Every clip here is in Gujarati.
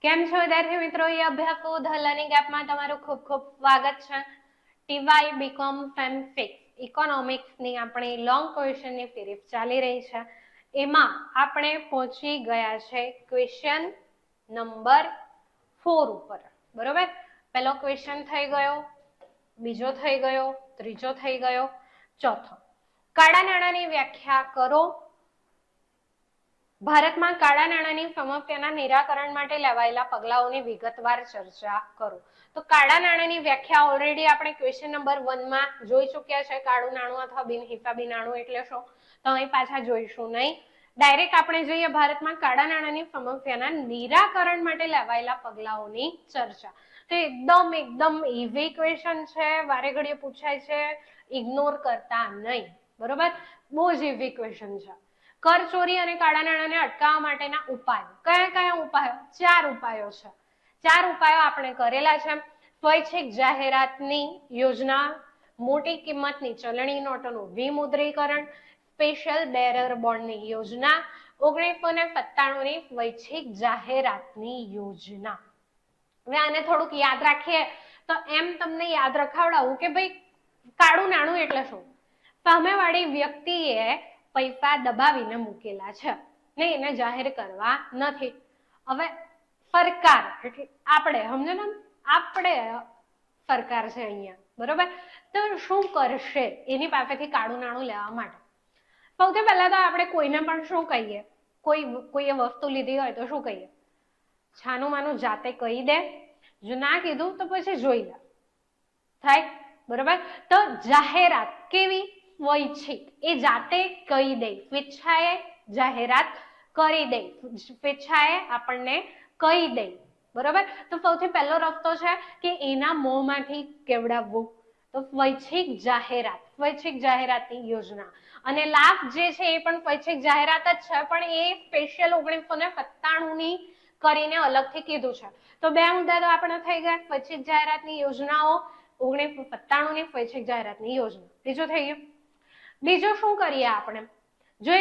કેમ છો વિદ્યાર્થી મિત્રો? એ અભ્યાસ ધ લર્નિંગ એપમાં તમારું ખૂબ ખૂબ સ્વાગત છે. ટીવાય બીકોમ ફેમ ફિક્સ ઇકોનોમિક્સ ની આપણી લોંગ ક્વેશ્ચન ની સિરીઝ ચાલી રહી છે. એમાં આપણે પહોંચી ગયા છે ક્વેશ્ચન નંબર 4 ઉપર. બરોબર, પહેલો ક્વેશ્ચન થઈ ગયો, બીજો થઈ ગયો, ત્રીજો થઈ ગયો, ચોથો. કાળા નાણાંની વ્યાખ્યા કરો. ભારતમાં કાળા નાણાંની સમસ્યાના નિરાકરણ માટે લેવાયેલા પગલાઓની વિગતવાર ચર્ચા કરો. તો કાળા નાણાંની વ્યાખ્યા ઓલરેડી આપણે ક્વેશ્ચન નંબર 1 માં જોઈ ચૂક્યા છે. કાળું નાણું અથવા બિનહિસાબી નાણું એટલે શું, તો અહીં પાછા જોઈશું નહીં. ડાયરેક્ટ આપણે જોઈએ ભારતમાં કાળા નાણાંની સમસ્યાના નિરાકરણ માટે લેવાયેલા પગલાઓની ચર્ચા. તો એકદમ ઇઝી ક્વેશ્ચન છે, વારે ઘડીએ પૂછાય છે, ઇગ્નોર કરતા નહીં. બરોબર, બહુ જ ઇઝી ક્વેશ્ચન છે. કર ચોરી અને કાળા નાણાંને અટકાવવા માટેના ઉપાયો. કયા કયા ઉપાયો? 4 ઉપાયો છે. 4 ઉપાયો આપણે કરેલા છે. સ્વૈચ્છિક જાહેરાતની યોજના, મોટી કિંમતની ચલણી નોટોનું વિમુદ્રીકરણ, સ્પેશિયલ બેરર બોન્ડની યોજના, 1997 ની સ્વૈચ્છિક જાહેરાતની યોજના. હવે આને થોડુંક યાદ રાખીએ તો એમ તમને યાદ રખાવડાવું કે ભાઈ કાળું નાણું એટલે શું? સામેવાળી વ્યક્તિએ પૈસા દબાવીને મૂકેલા છે ને એને જાહેર કરવા નથી. હવે સરકાર એટલે આપણે સમજો ને, આપણે સરકાર છે અહીંયા. બરોબર, તો શું કરશે એની પાસેથી કાળું નાણું લેવા માટે? સૌથી પહેલા તો આપણે કોઈને પણ શું કહીએ, કોઈએ વસ્તુ લીધી હોય તો શું કહીએ? છાનું માનું જાતે કહી દે, જો ના કીધું તો પછી જોઈ લે. થાય? બરોબર, તો જાહેરાત કેવી? સ્વૈચ્છિક, એ જાતે કહી દે, સ્વેચ્છાએ જાહેરાત કરી દે, સ્વેચ્છાએ આપણને કહી દે. બરોબર, તો સૌથી પહેલો રસ્તો છે કે એના મોંમાંથી કેવડાવવું. તો સ્વૈચ્છિક જાહેરાત, સ્વૈચ્છિક જાહેરાતની યોજના. અને લાભ જે છે એ પણ સ્વૈચ્છિક જાહેરાત જ છે, પણ એ સ્પેશિયલ 1997 ની કરીને અલગથી કીધું છે. તો 2 મુદ્દા તો આપણે થઈ ગયા, સ્વૈચ્છિક જાહેરાતની યોજનાઓ, 1997 ની સ્વૈચ્છિક જાહેરાતની યોજના. બીજું થઈ ગયું. બીજું શું કરીએ આપણે? જો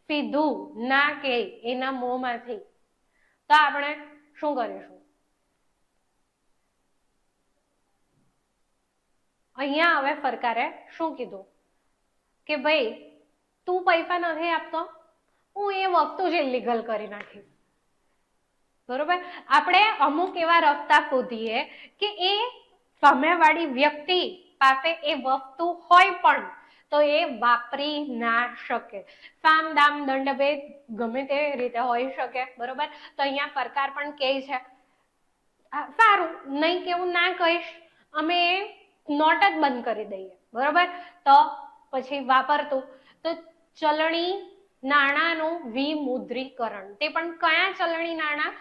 સીધું ના કે એના મોંમાંથી, તો આપણે શું કરીશું? અહીંયા હવે સરકારે શું કીધું કે ભાઈ તું પૈસા નથી આપતો, હું એ વસ્તુ જ ઇલીગલ કરી નાખીશ. બરોબર, આપણે અમુક એવા રસ્તા શોધીએ કે એ સામેવાળી વ્યક્તિ પાસે એ વસ્તુ હોય પણ તો એ વાપરી ના શકે. સામ દામ દંડ ભેદ ગમે તે રીતે હોઈ શકે. બરોબર, તો અહીંયા સરકાર પણ કહે છે સારું નહીં કેવું ના કહીશ, અમે નોટ જ બંધ કરી દઈએ. બરોબર, તો પછી વાપરતું. તો ચલણી નાણાંનું વિમુદ્રીકરણ, તે પણ કયા ચલણી નાણાં?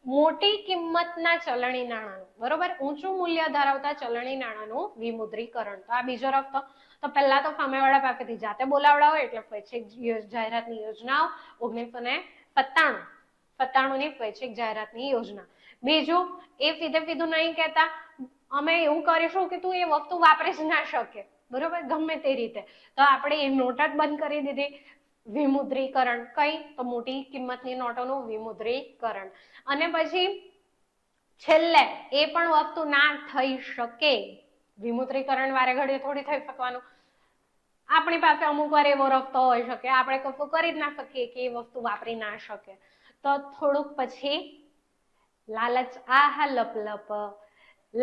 મોટી કિંમતના ચલણી નાણાંનું. બરોબર, ઊંચું મૂલ્ય ધરાવતા ચલણી નાણાંનું વિમુદ્રીકરણ. તો આ બીજો રસ્તો. તો પહેલા તો સામેવાળા પાસેથી જાતે બોલાવડાવો એટલે સ્વૈચ્છિક જાહેરાતની યોજનાઓ, 1997 ની સ્વૈચ્છિક જાહેરાતની યોજના. બીજું, એ સીધું નહીં કહેતા અમે એવું કરીશું કે તું એ વસ્તુ વાપરી જ ના શકે. બરોબર, ગમે તે રીતે. તો આપણે એ નોટ જ બંધ કરી દીધી. વિમુદ્રીકરણ કઈ? તો મોટી કિંમતની નોટોનું વિમુદ્રીકરણ. અને પછી છેલ્લે એ પણ વસ્તુ ના થઈ શકે. વિમુદ્રીકરણ વારે ઘડીએ થોડી થઈ શકવાનું. આપણી પાસે અમુક વાર એવો રસ્તો હોઈ શકે, આપણે કશું કરી જ ના શકીએ કે એ વસ્તુ વાપરી ના શકે. તો થોડુંક પછી લાલચ, લપ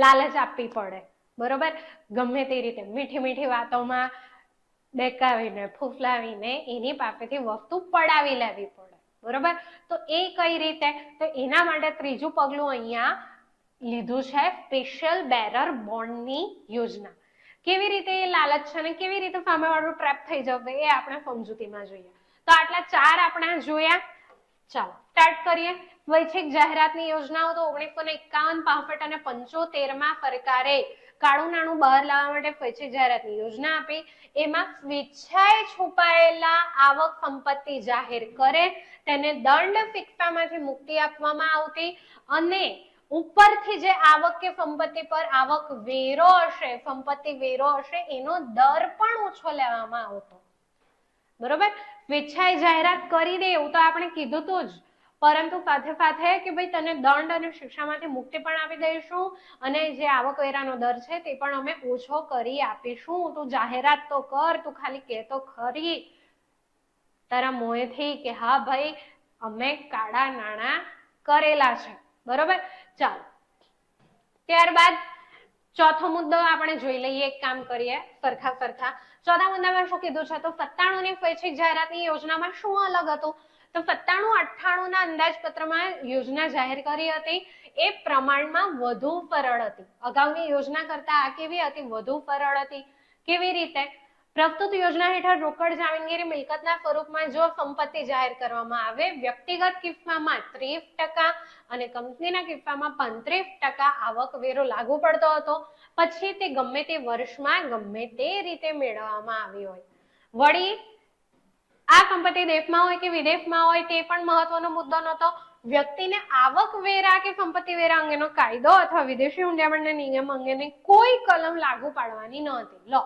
લાલચ આપવી પડે. બરોબર, ગમે તે રીતે મીઠી વાતોમાં બેકાવીને ફૂફલાવીને એની પાસેથી વસ્તુ પડાવી લેવી પડે. બરોબર, તો એ કઈ રીતે? તો એના માટે ત્રીજું પગલું અહીંયા લીધું છે, સ્પેશિયલ બેરર બોન્ડની યોજના. કેવી રીતે એ લાલચ છે ને કેવી રીતે સામેવાળું ટ્રેપ થઈ જશે એ આપણે સમજૂતીમાં જોઈએ. તો આટલા 4 આપણે જોયા. ચાલો સ્ટાર્ટ કરીએ. સ્વૈચ્છિક જાહેરાતની યોજનાઓ તો 1951, 65 અને 75 માં સરકારે કાળું નાણું બહાર લાવવા માટે સ્વૈચ્છિક જાહેરાતની યોજના આપી. એમાં સ્વેચ્છાએ છુપાયેલા આવક સંપત્તિ જાહેર કરે તેને દંડ શિક્ષામાંથી મુક્તિ આપવામાં આવતી, અને ઉપરથી જે આવક કે સંપત્તિ પર આવક વેરો હશે, સંપત્તિ વેરો હશે, એનો દર પણ ઓછો લેવામાં આવતો. બરોબર, સ્વેચ્છાએ જાહેરાત કરી દે એવું તો આપણે કીધું તો જ. પરંતુ સાથે સાથે કે ભાઈ તને દંડ અને શિક્ષામાંથી મુક્તિ પણ આપી દઈશું અને જે આવકવેરાનો દર છે તે પણ અમે ઓછો કરી આપીશું. તું જાહેરાત તો કર, તું ખાલી કે તો ખરી તારા મોંથી કે હા ભાઈ અમે કાળા નાણાં કરેલા છે. બરોબર, ચાલો ત્યારબાદ ચોથો મુદ્દો આપણે જોઈ લઈએ, એક કામ કરીએ સરખા. ચોથા મુદ્દામાં શું કીધું છે? તો 97 ની સ્વૈચ્છિક જાહેરાતની યોજનામાં શું અલગ હતું? તો 97-98 ના અંદાજપત્રમાં યોજના જાહેર કરી હતી એ પ્રમાણમાં વધુ સરળ હતી. અગાઉની યોજના કરતા આ કેવી હતી? વધુ સરળ હતી. કેવી રીતે? પ્રસ્તુત યોજના હેઠળ રોકડ જામીનગીરી મિલકતના સ્વરૂપમાં જો સંપત્તિ જાહેર કરવામાં આવે, વ્યક્તિગત કિસ્સામાં 30% અને કંપનીના કિસ્સામાં 35% આવકવેરો લાગુ પડતો હતો. પછી તે ગમે તે વર્ષમાં ગમે તે રીતે મેળવવામાં આવી હોય. વળી આ સંપત્તિ દેશમાં હોય કે વિદેશમાં હોય તે પણ મહત્વનો મુદ્દો નહોતો. વ્યક્તિને આવકવેરા કે સંપત્તિ વેરા અંગેનો કાયદો અથવા વિદેશી હુંડિયામણના નિયમ અંગેની કોઈ કલમ લાગુ પાડવાની નહોતી. લો,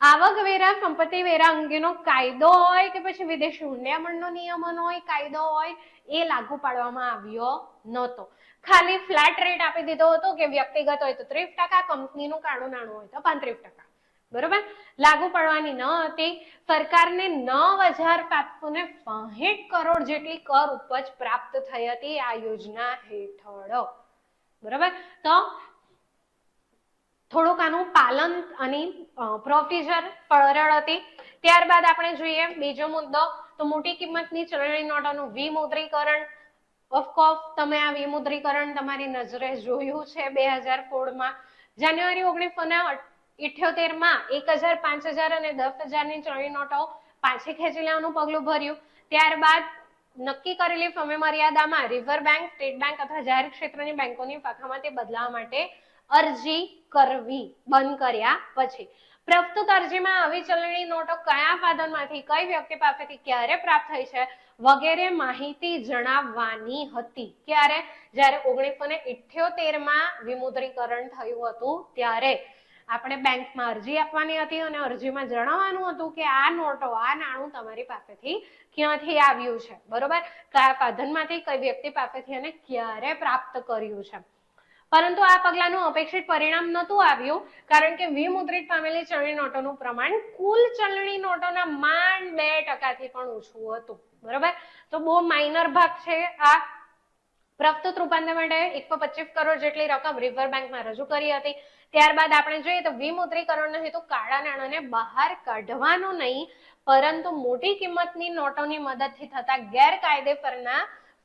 આવકવેરા સંપત્તિ વેરા અંગેનો કાયદો હોય કે પછી વિદેશી હુંડિયામણનો નિયમન હોય, કાયદો હોય, એ લાગુ પાડવામાં આવ્યો નહોતો. ખાલી ફ્લેટ રેટ આપી દીધો હતો કે વ્યક્તિગત હોય તો 30%, કંપનીનું કાળું નાણું હોય તો 35%. બરોબર, લાગુ પડવાની ન હતી. સરકારને 9,760 કરોડ જેટલી કર ઉપજ પ્રાપ્ત થઈ હતી આ યોજના હેઠળ. બરોબર, તો થોડુંક આનું પાલન અને પ્રોસિજર સરળ હતી. ત્યારબાદ આપણે જોઈએ બીજો મુદ્દો, તો મોટી કિંમતની ચલણી નોટોનું વિમુદ્રીકરણ. ઓફકોર્સ તમે આ વિમુદ્રીકરણ તમારી નજરે જોયું છે 2016 જાન્યુઆરી 1978 1000, 5000 અને 10,000 ની ચલણી નોટો પાછી ખેંચી લેવાનું પગલું ભર્યું. ત્યારબાદ નક્કી કરેલી સમય મર્યાદામાં રિઝર્વ બેંક, સ્ટેટ બેંક અથવા જાહેર ક્ષેત્રની બેંકોની શાખામાં તે બદલાવા માટે અરજી કરવી બંધ કર્યા પછી પ્રસ્તુત અરજીમાં આવી ચલણી નોટો કયા સાધનમાંથી કઈ વ્યક્તિ પાસેથી ક્યારે પ્રાપ્ત થઈ છે વગેરે માહિતી જણાવવાની હતી. ક્યારે? જ્યારે 1978 વિમુદ્રીકરણ થયું હતું ત્યારે આપણે બેંકમાં અરજી આપવાની હતી અને અરજીમાં જણાવવાનું હતું કે આ નોટો, આ નાણું તમારી પાસેથી ક્યાંથી આવ્યું છે. બરોબર, કયા સાધનમાંથી કઈ વ્યક્તિ પાસેથી અને ક્યારે પ્રાપ્ત કર્યું છે. પરંતુ આ પગલાનું અપેક્ષિત પરિણામ નહોતું આવ્યું, કારણ કે વિમુદ્રિત પામેલી ચલણી નોટોનું પ્રમાણ કુલ ચલણી નોટોના માંડ 2% થી પણ ઓછું હતું. બરોબર, તો બહુ માઇનર ભાગ છે આ. પ્રસ્તુત રૂપાંતર માટે 125 કરોડ જેટલી રકમ રિઝર્વ બેંકમાં રજૂ કરી હતી. ત્યારબાદ આપણે જોઈએ તો વિમુદ્રીકરણનો હેતુ કાળા નાણાંને બહાર કાઢવાનો નહીં, પરંતુ મોટી કિંમતની નોટોની મદદથી થતા ગેરકાયદેસરના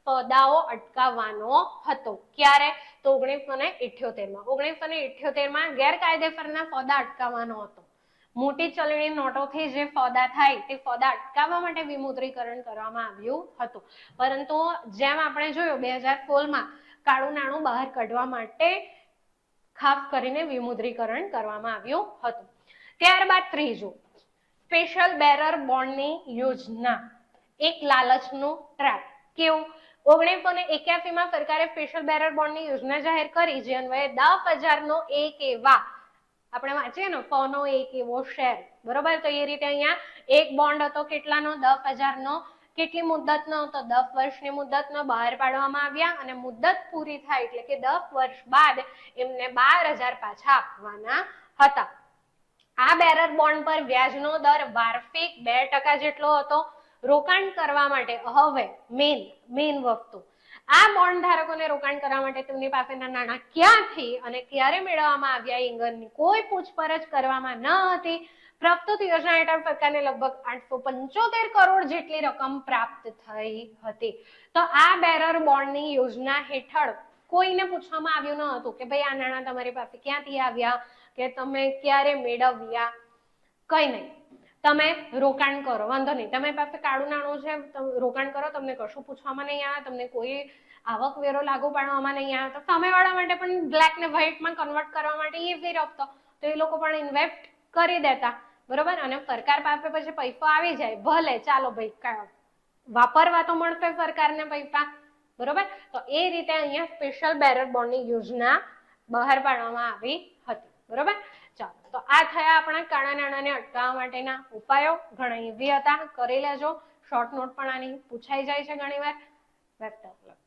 સોદાઓ અટકાવવાનો હતો. ક્યારે? તો 1978 ગેરકાયદેસરના સોદા અટકાવવાનો હતો. મોટી ચલણી નોટોથી જે સોદા થાય તે સોદા અટકાવવા માટે વિમુદ્રીકરણ કરવામાં આવ્યું હતું. પરંતુ જેમ આપણે જોયું 2016 કાળું નાણું બહાર કાઢવા માટે ખાસ કરીને વિમુદ્રીકરણ કરવામાં આવ્યું હતું. ત્યારબાદ ત્રીજું, સ્પેશિયલ બેરર બોન્ડની યોજના, એક લાલચનું ટ્રેપ. કેવું? 1981 સરકારે સ્પેશિયલ બેરર બોન્ડની યોજના જાહેર કરી, જે અન્વયે 10,000 એક એવા, આપણે વાંચીએ ને 100 એક એવો શેર. બરોબર, તો એ રીતે અહીંયા એક બોન્ડ હતો કેટલાનો? 10,000. કેટલી મુદ્દતનો? તો 10 વર્ષની મુદ્દતનો બહાર પાડવામાં આવ્યા અને મુદ્દત પૂરી થાય એટલે કે 10 વર્ષ બાદ એમને 12,000 પાછા આપવાના હતા. આ બેરર બોન્ડ પર વ્યાજનો દર વાર્ષિક 2% જેટલો હતો. રોકાણ કરવા માટે હવે મેઇન વસ્તુ, આ બોન્ડ ધારકોને રોકાણ કરવા માટે તેમની પાસેના નાણાં ક્યાંથી અને ક્યારે મેળવવામાં આવ્યા એ અંગેની કોઈ પૂછપરછ કરવામાં ન હતી. પ્રસ્તુત યોજના હેઠળ સરકારને લગભગ 875 કરોડ જેટલી રકમ પ્રાપ્ત થઈ હતી. તો આ બેરર બોન્ડની યોજના હેઠળ કોઈને પૂછવામાં આવ્યું ન હતું કે ભાઈ આ નાણાં તમારી પાસે ક્યાંથી આવ્યા કે તમે ક્યારે મેળવ્યા. કઈ નહીં, તમે રોકાણ કરો, વાંધો નહીં, તમારી પાસે કાળું નાણું છે, તમે રોકાણ કરો, તમને કશું પૂછવામાં નહીં આવે, તમને કોઈ આવકવેરો લાગુ પાડવામાં નહીં આવે. તો સામેવાળા માટે પણ બ્લેક ને વ્હાઇટમાં કન્વર્ટ કરવા માટે ઈઝી રસ્તો, તો એ લોકો પણ ઇન્વેસ્ટ કરી દેતા. બરોબર, અને સરકાર પાસે પછી પૈસા આવી જાય, ભલે ચાલો ભાઈ વાપરવા તો મળશે સરકારને પૈસા. બરોબર, તો એ રીતે અહીંયા સ્પેશિયલ બેરર બોન્ડની યોજના બહાર પાડવામાં આવી હતી. બરોબર, ચાલો, તો આ થયા આપણા કાળા નાણાંને અટકાવવા માટેના ઉપાયો. ઘણા ઈઝી હતા, કરી લેજો. શોર્ટ નોટ પણ આની પૂછાઈ જાય છે ઘણીવાર. Best of luck.